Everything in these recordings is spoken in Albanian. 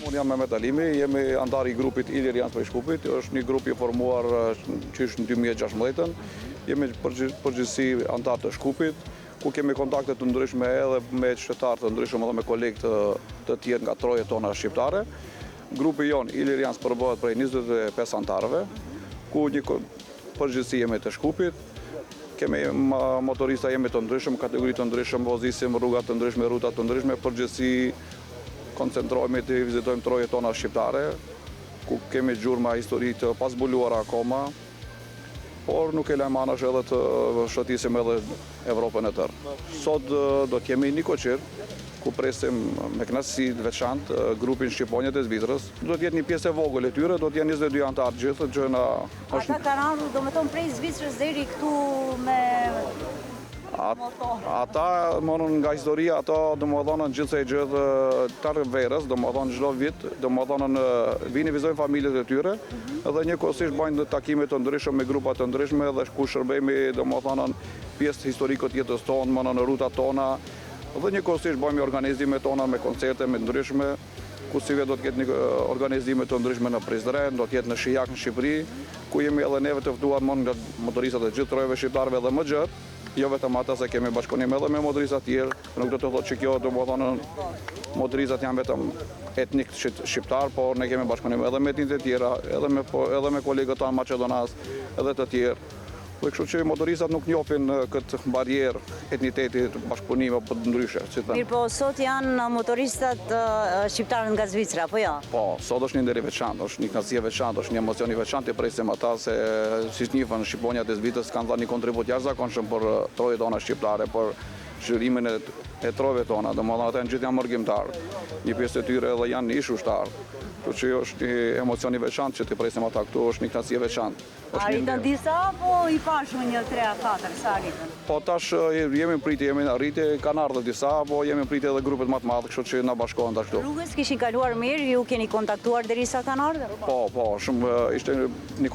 Unë jam Mehmet Alimi, jemi antar i grupit Ilirians për Shkupit, është një grup i formuar qysh në 2016. Jemi përgjithësi antar të Shkupit, ku kemi kontakte të ndryshme edhe me qytetarë të ndryshme edhe me kolegë të tjerë nga troje tona shqiptare. Grupi jon Ilirians përbohet prej 25 antarëve, ku një përgjithësi jemi të Shkupit. Kemi motorista jemi të ndryshëm, kategori të ndryshëm, vozisim rrugat të ndryshme, rutat të ndryshme, përgjithësi koncentrohemi të vizitojmë troje tona shqiptare, ku kemi gjurma histori të pasbuluara akoma, por nuk e lajmë anash edhe të shëtisim edhe Evropën e tërë. Sot do t'jemi një koqir, ku presim me kënaqësi të veçantë grupin Shqiponjët e Zvicrës. Do t'jetë një pjesë e vogël e tyre, do t'jenë 22 antarë gjithë, që na... Ata kanë ardhur, do me thonë, prej Zvicrës deri këtu me motor. Ata, morën nga historia, ato do më dhonën gjithse e gjithë tarë verës, do më dhonën çdo vit, do më dhonën vini vizojnë familjet e tyre, edhe njëkohësisht bajnë takime të ndryshme me grupa të ndryshme, dhe ku shërbejmë, do më dhonën pjesë historike të jetës tonë, më në rutat tona, dhe njëkohësisht bëjmë organizime tona me koncerte me ndryshme, ku si vetë do t'ketë një organizime të ndryshme në Prizren, do t'jetë në Shijak në Shqipëri, ku jemi edhe neve të ftuar nga motoristat e gjithë trojeve shqiptarëve dhe më gjërë, jo vetëm ata se kemi bashkëpunim edhe me motoristat tjerë, nuk do të thotë që kjo do më thonë motoristat janë vetëm etnik shqiptar, por ne kemi bashkëpunim edhe me etnitë të tjera, edhe me kolegët tanë Maqedonas, edhe të tjerë. Dhe kështu që motoristat nuk njohin këtë barjerë etnitetit bashkëpunime për ndryshe. Mirë, po sot janë motoristat shqiptarë nga Zvicra, po jo? Po, sot është një nderi veçantë, është një kënaqësi veçantë, është një emocion i veçantë, i presim ata se siç njihën Shqiponjat e Zvicrës kanë dhënë një kontribut jashtëzakonshëm për trojet tona shqiptare, për zhvillimin e trojeve tona, domethënë ata gjithë janë mërgjimtarë. Një pjesë e tyre edhe janë ish ushtarë. Kështu që është një emocion i veçantë që t'i presim ata këtu, është një kënaqësi e veçantë. Arritën disa, po i pashme 1, 3, 4, sa arritën? Po tash jemi në pritje, jemi në arritje, kanë ardhur disa, po jemi në pritje edhe grupet më të madhe, kështu që na bashkohen tash këtu. Rrugës kishin kaluar mirë, ju keni kontaktuar derisa kanë ardhur? Po, shumë ishte një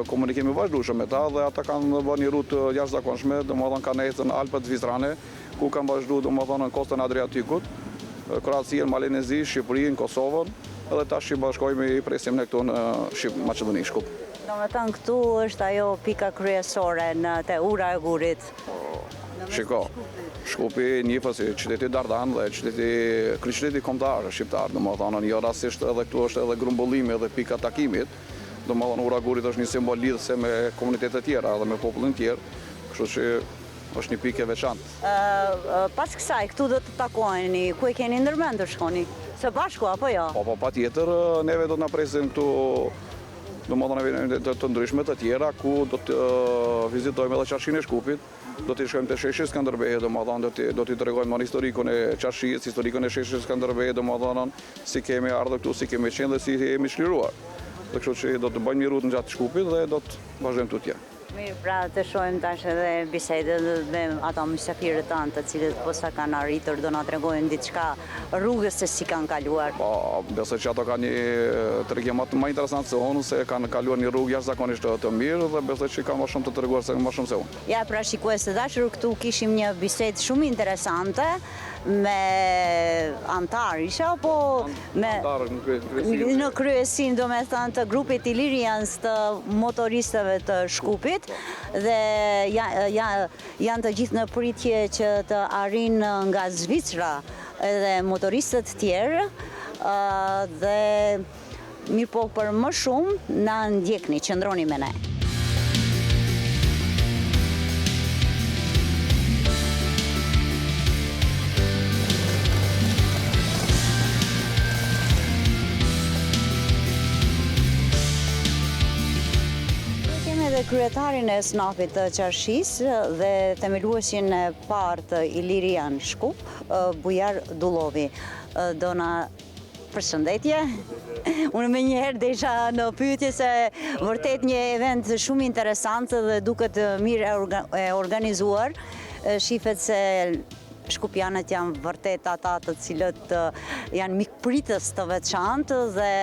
komunikim i vazhdueshëm me ta dhe ata kanë bërë një rrutë jashtëzakonshme, domethënë kanë ecën në Alpët Zvicrane, ku kanë vazhduar domethënë në kostën e Adriatikut, Kroacinë, Malenezi, Shqipërinë, Kosovën, edhe tash i bashkojmë i presim ne këtu në Maqedoni, Shkup. Domethënë këtu është ajo pika kryesore në te ura e Gurit. Shiko, Shkupi njihet si qyteti Dardan dhe kryeqyteti kombëtar shqiptar, domethënë jo rastisht edhe këtu është edhe grumbullimi edhe pika takimit. Domethënë ura e Gurit është një simbol lidhëse me komunitetet tjera dhe me popullin tjerë, kështu që është një pikë e veçantë. Pas kësaj këtu do të takoheni, ku e keni ndërmendur shkoni? Së bashku apo jo? Po, patjetër, neve do të na presin këtu domethënë të ndryshme të tjera, ku do të vizitojmë edhe qarshinë e Shkupit, do të shkojmë te sheshi Skënderbej, domethënë do t'i tregojmë në historikun e qarshisë, historikun e sheshit Skënderbej, domethënë si kemi ardhur këtu, si kemi qenë dhe si jemi shliruar. Dhe kështu që do të bëjmë një rrutë gjatë Shkupit dhe do të vazhdojmë tutje. Mirë, pra të shohim tash edhe bisedën me ato mysafirët tanë të cilët posa kanë arritur, do na tregojnë diçka rrugës se si kanë kaluar. Po, besoj që ato kanë një tregim më interesant se unë, se kanë kaluar një rrugë jashtëzakonisht të mirë dhe besoj që kanë më shumë të treguar se më shumë se unë. Ja, pra shikues të dashur, këtu kishim një bisedë shumë interesante me antar isha, po në kryesin do me thënë të grupit Ilirians të motoristëve të Shkupit dhe janë të gjithë në pritje që të arrinë nga Zvicra edhe motoristët tjerë dhe mirë po për më shumë na ndjekni, qëndroni me ne. Kryetarin e SNAP-it të Qarshis dhe themeluesin e parë të Ilirian Shkup, Bujar Dullovi. Do na përshëndetje. Unë me njëherë desha në pyetje se vërtet një event shumë interesant dhe duket mirë e organizuar. Shifet se shkupjanët janë vërtet ata të cilët janë mikpritës të veçantë dhe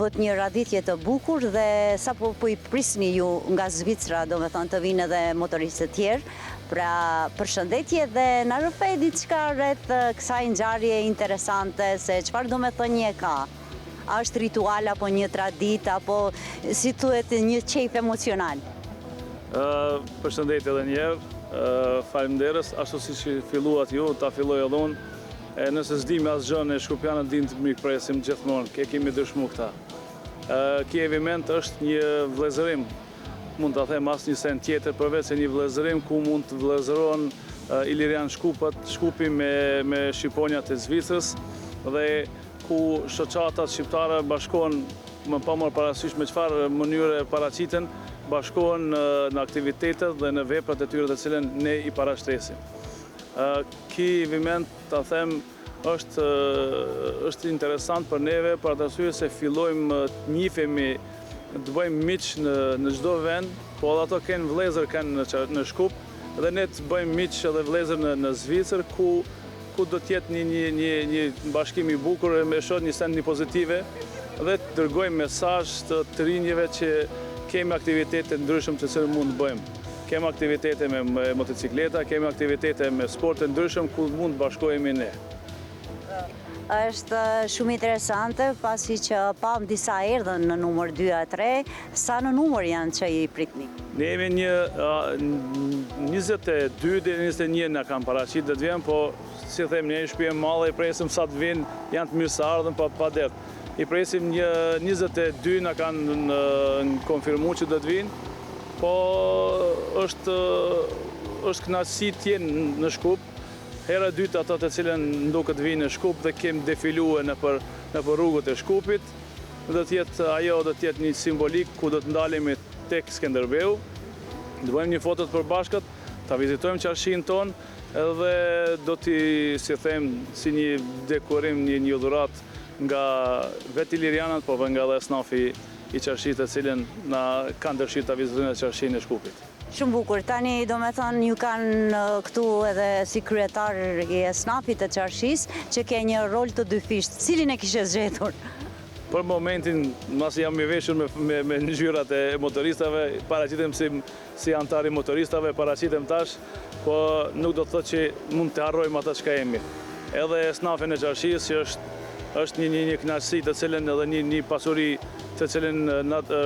bët një raditje të bukur dhe sa po i prisni ju nga Zvicra, do me thonë të vinë edhe motoristët tjerë, Pra, përshëndetje dhe na rrëfej diçka rreth kësaj ngjarje interesante, se çfarë do me thënie ka? A është ritual apo një traditë apo si thuhet një qejf emocional? Përshëndetje edhe njerë, faleminderes, ashtu si që filluat ju, ta filloj edhe unë. Nëse s'dimi asgjë në shkupianët din të mikpresim gjithmonë, kemi dëshmu këta. Ky event është një vëllëzërim, mund të them as një sen tjetër përveç se një vëllëzërim ku mund të vëllëzërohen Ilirian Shkupi me shqiponjat e Zvicrës dhe ku shoqatat shqiptare bashkohen më pa marrë parasysh me çfarë mënyre paraqiten, bashkohen në aktivitetet dhe në veprat e tyre të cilën ne i parashtresim. Ky event, ta them, është interesant për neve për atë arsye se fillojmë të njihemi, të bëjmë miq në çdo vend, po edhe ato kanë vëllezër kanë në Shkup dhe ne të bëjmë miq edhe vëllezër në Zvicër ku do të jetë një bashkim i bukur e me shoh një send pozitive dhe të dërgojmë mesazh të rinjve që kemi aktivitete ndryshme që mund të bëjmë. Kemi aktivitete me motocikleta, kemi aktivitete me sporte ndryshme ku mund të bashkohemi ne. Është shumë interesante, pasi që pam disa erdhën në numër 2 a 3, sa në numër janë që i prikni? Ne jemi një 22 dhe 21 në kam paraqit dhe të vjen, po si them, ne shpije madhe, i presim sa të vinë, janë të mirë se ardhën pa det. I presim një 22 në kanë në konfirmu që do të vinë, po është kënaqësi të jenë në Shkup. Hera dytë ato të cilën nduket vinë në Shkup dhe kemi defiluar nëpër rrugët e Shkupit. Do të jetë një simbolik ku do të ndalemi tek Skënderbeu. Do bëjmë një foto të përbashkët, ta vizitojmë qarshin ton edhe do t'i si një dekorim, një dhurat nga vetë ilirianët, po nga dhe snafi i qarshit të cilën na kanë dëshirë ta vizitojnë qarshin e Shkupit. Shumë bukur. Tani do me thënë ju kanë këtu edhe si kryetar i snafit të qarshis që ke një rol të dyfisht. Cilin e kishe zgjetur? Për momentin, masi jam i veshur me ngjyrat e motoristave, paraqitem si antar i motoristave, paraqitem tash, po nuk do të thotë që mund të harrojmë ata çka jemi. Edhe snafin e qarshis që është një kënaqësi të cilën edhe një pasuri të cilën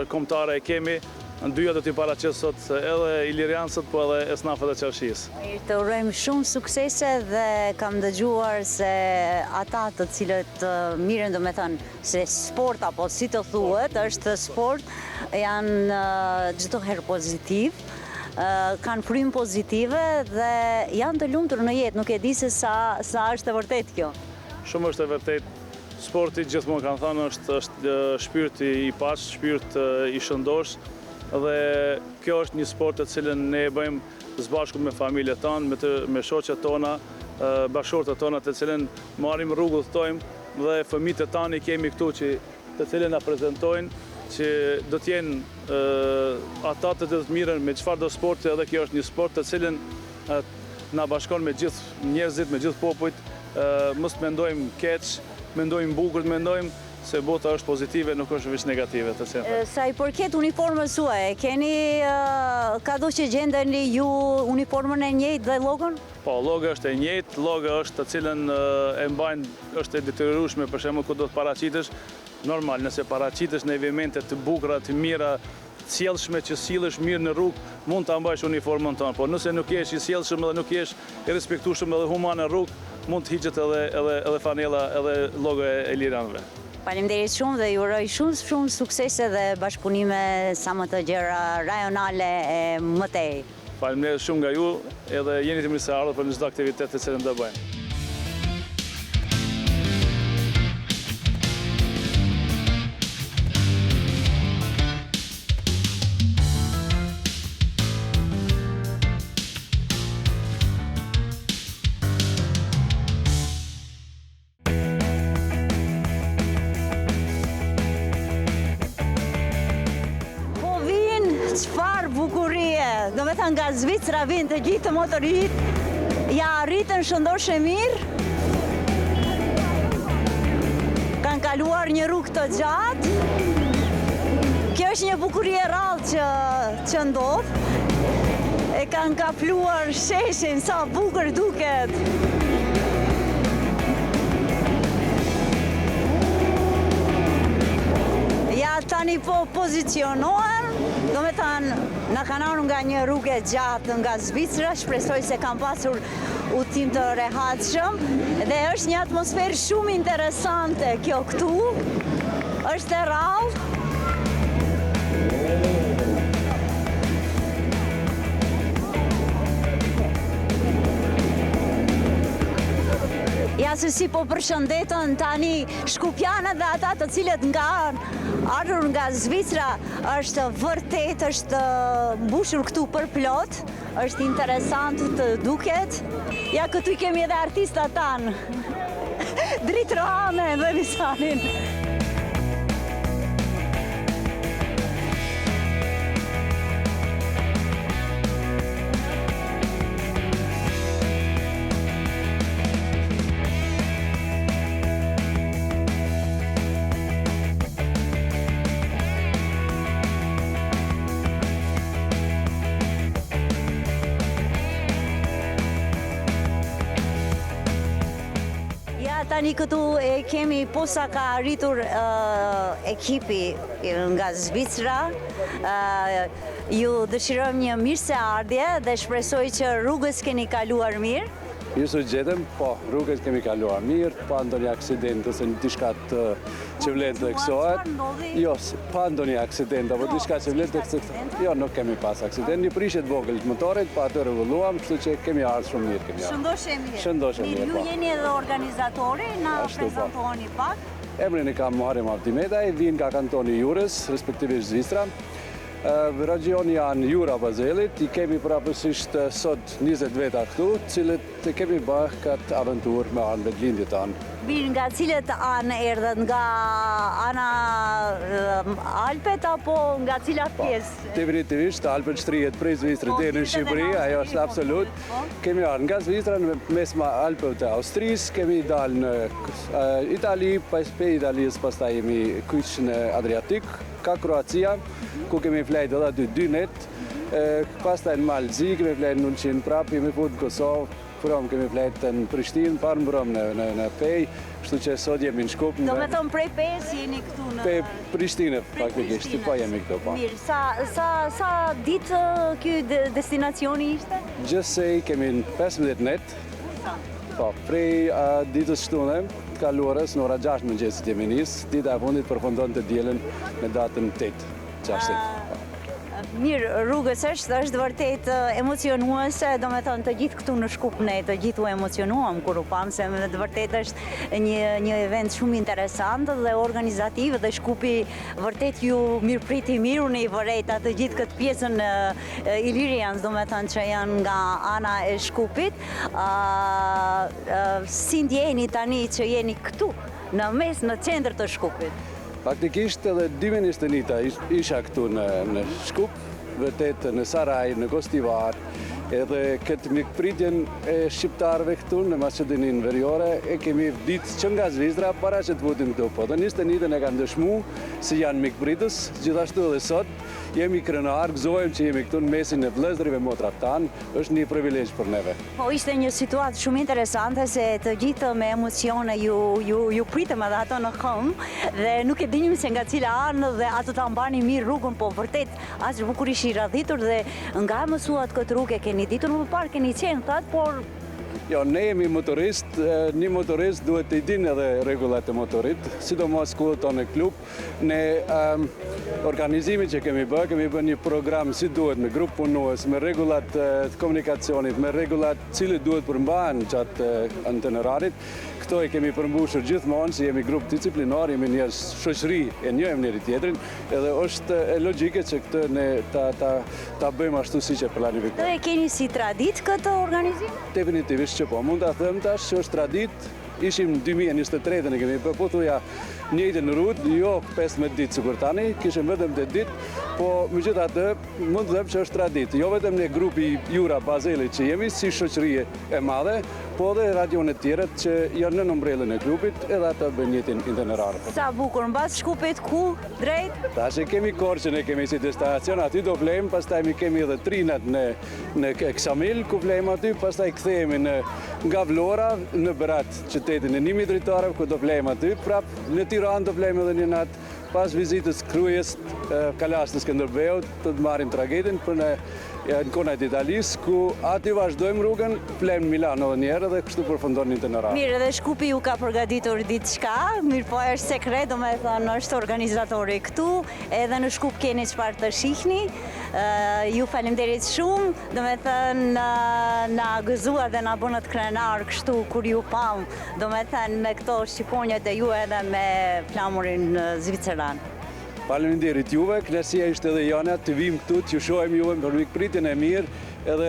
kombëtare e kemi. Në dyja do t'i paraqes sot edhe iliriansët, po edhe snafët e qarshis. Të urojmë shumë suksese dhe kam dëgjuar se ata të cilët miren do me thënë se sport apo si të thuhet, është sport, janë çdo herë pozitiv, kanë frymë pozitive dhe janë të lumtur në jetë, nuk e di se sa është e vërtet kjo. Shumë është e vërtet. Sporti gjithmonë kanë thënë është shpirti i paqë, shpirt i shëndosh. Dhe kjo është një sport të cilën ne e bëjmë sbashku me familjet tonë, me shoqet tona, bashkëshortet tona të cilën marrim rrugëlltojmë dhe fëmijët e tani kemi këtu të cilën na prezantojnë që do të jenë ata të të mirën me çfarë do sporti, edhe kjo është një sport të cilën na bashkon me gjithë njerëzit, me gjithë popujt, mos mendojmë keq, mendojmë bukur, mendojmë se bota është pozitive, nuk është veç negative. Sa i përket uniformës suaj, keni kado që gjendeni ju uniformën e njëjtë dhe logon? Po, logo është e njëjtë, logo është të cilën e mbajnë, është e detyrueshme për shembull ku do të paraqitesh. Normal, nëse paraqitesh në eventet të bukura, të mira, të sjellshme që sillesh mirë në rrugë, mund ta mbajsh uniformën tonë. Po nëse nuk je i sjellshëm dhe nuk je i respektueshëm edhe human në rrugë, mund të hiqet edhe fanella, edhe logo e ilirianëve. Faleminderit shumë dhe ju uroj shumë suksese dhe bashkëpunime sa më të gjëra rajonale e mëtej. Faleminderit shumë nga ju edhe jeni të mirë se ardhur për çdo aktivitet të cilën do bëjmë. Çfarë bukurie! Do me thënë nga Zvicra vinë të gjithë të motorit, ja arritën shëndoshë mirë, kanë kaluar një rrugë të gjatë, kjo është një bukurie rrallë që ndodhë, e kanë kapluar sheshin, sa bukur duket. Ja tani po pozicionohen, do me thanë, në kanë ardhur nga një rrugë e gjatë nga Zvicra, shpresoj se kam pasur udhtim të rehatshëm dhe është një atmosferë shumë interesante kjo këtu, është e rrallë. Ja se si po përshëndetën tani shkupjanët dhe ata të cilët nga ardhur nga Zvicra, është vërtet, është mbushur këtu për plot, është interesant të duket. Ja këtu i kemi edhe artistat tanë, Drit Rohame dhe Lisanin. Tani këtu e kemi posa ka arritur ekipi nga Zvicra. Ju dëshirojmë një mirëseardhje dhe shpresoj që rrugës keni kaluar mirë. Ju së gjetëm, po, rrugës kemi kaluar mirë, pa ndonjë aksident ose diçka që vlen të eksohet. Jo, pa ndonjë aksident apo diçka që vlen të eksohet. Jo, nuk kemi pas aksident. Një prishje të vogël të motorit, pa atë rregulluam, kështu që kemi ardhur shumë mirë kemi ardhur. Shëndoshe mirë. Shëndoshe mirë. Ju jeni edhe organizatori, na prezantoheni pak. Emrin e kam Muharrem Avdimedaj, vin nga kantoni Jurës, respektivisht Zvicra. Ragjoni janë Jura Bazelit, i kemi prapësisht sot 20 veta këtu, cilët kemi bërë këtë aventur me anëve të lindit tanë. Birë nga cilët anë erdhët, nga ana Alpet apo nga cilat pjesë? Definitivisht, Alpet shtrihet prej Zvicrës deri në Shqipëri, ajo është absolut. Kemi ardhur nga Zvicra në mes Alpeve të Austrisë, kemi dalë në Itali, pas Italisë pastaj jemi kyç në Adriatik, ka Kroacia, ku kemi flejt edhe aty 2 net, pastaj në Malzi, kemi flejt në Ulqin prap, jemi fut në Kosovë, prom kemi flejt në Prishtinë, parë mbrom në Pej, kështu që sot jemi në Shkup. Do me thonë prej Pejës jeni këtu në... Pej Prishtinë, faktikisht, po jemi këtu, po. Mirë, sa ditë ky destinacioni ishte? Gjithsej kemi në 15 net, po, prej ditës shtune, të kaluarës në ora 6 mëngjesit jemi nisë, dita e fundit përfundon të dielën në datën 8. Mirë, rrugës është vërtet emocionuese, do me thonë të gjithë këtu në Shkup ne, të gjithë u emocionuam kur u pam, se të vërtet është një event shumë interesant dhe organizativ dhe Shkupi vërtet ju mirëpriti mirë, unë i vërejta të gjithë këtë pjesën Ilirians, do me thonë që janë nga ana e Shkupit. Si ndjeni tani që jeni këtu, në mes, në qendër të Shkupit? Faktikisht edhe 2021 isha këtu në Shkup, vërtet në Saraj, në Gostivar, edhe këtë mikpritjen e shqiptarëve këtu në Maqedoninë Veriore e kemi ditë që nga Zvicra para që të vutim këtu. Po të 21 e kanë dëshmu si janë mikpritës, gjithashtu edhe sot jemi krenar, gëzojmë që jemi këtu në mesin e vëllezërve motrat tanë, është një privilegj për neve. Po ishte një situatë shumë interesante se të gjithë me emocione ju pritëm edhe ato në këmbë dhe nuk e dinim se nga cila anë dhe ato ta mbani mirë rrugën, po vërtet aq bukur ishi radhitur dhe nga mësuat këtë rrugë keni ditur më parë, keni qenë thatë, por... Jo, ne jemi motorist, një motorist duhet të i din edhe regullat e motorit, sidomos ku tonë në klub. Ne organizimi që kemi bërë një program si duhet me grup punues, me regullat të komunikacionit, me regullat cilë duhet përmbahen gjatë antenerarit. Këto e kemi përmbushur gjithmonë, si jemi grup disciplinar, jemi një shoqëri e njëjmë njëri tjetrin, edhe është e logjike që këtë ne ta bëjmë ashtu si që planifikojmë. Dhe keni si tradit këtë organizim? Definitivisht që po, mund të them tash që është tradit ishim 2023 e kemi bërë pothuajse njëjtën rrutë, jo 15 ditë sikur tani, kishim vetëm 8 ditë, po megjithatë mund të them që është traditë. Jo vetëm ne grupi Jura Bazeli që jemi si shoqëri e madhe, po edhe radionet tjerët që janë në umbrellën e klubit, edhe ata bëjnë jetën itinerare. Sa bukur, mbas Shkupit ku drejt? Tash e kemi Korçën, e kemi si destinacion, aty do vlejmë, pastaj kemi edhe Trinat në Ksamil, ku vlejmë aty, pastaj kthehemi nga Vlora në Berat, qytetin e 1000 dritarëve, ku do vlejmë aty, prap në Tiranë do vlejmë edhe një natë. Pas vizitës kryes kalas të Skënderbeut, të marrim tragedin për në konajt Italisë, ku aty vazhdojmë rrugën, flejmë Milano dhe njerë dhe kështu përfundon një itinerar. Mirë, edhe Shkupi ju ka përgatitur diçka, mirë po është sekret, do me thënë është organizatori këtu, edhe në Shkup keni çfarë të shihni, ju faleminderit shumë, do me thënë na gëzua dhe na bënët krenar kështu kur ju pam, do me thënë me këto shqiponjët e ju edhe me flamurin zviceran. Faleminderit juve, kënaqësia ishte edhe jona të vim këtu, t'ju shohim juve për mikpritjen e mirë, edhe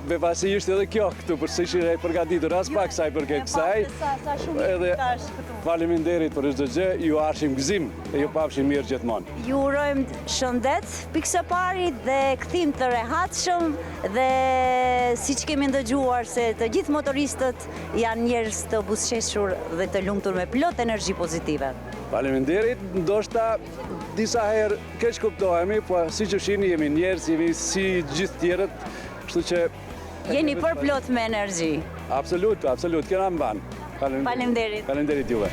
befasi ishte edhe kjo këtu, përse ishte përgatitur as pak saj për kësaj. Edhe faleminderit për çdo gjë, ju arshim gëzim e ju pafshim mirë gjithmonë. Ju urojmë shëndet pikë pari dhe kthim të rehatshëm dhe siç kemi ndëgjuar se të gjithë motoristët janë njerëz të buzëqeshur dhe të lumtur me plot energji pozitive. Faleminderit, ndoshta disa herë keq kuptohemi, po siç e shihni jemi njerëz, jemi si gjithë tjerët, kështu që jeni përplot me energji. Absolut, kena mban. Faleminderit. Faleminderit juve.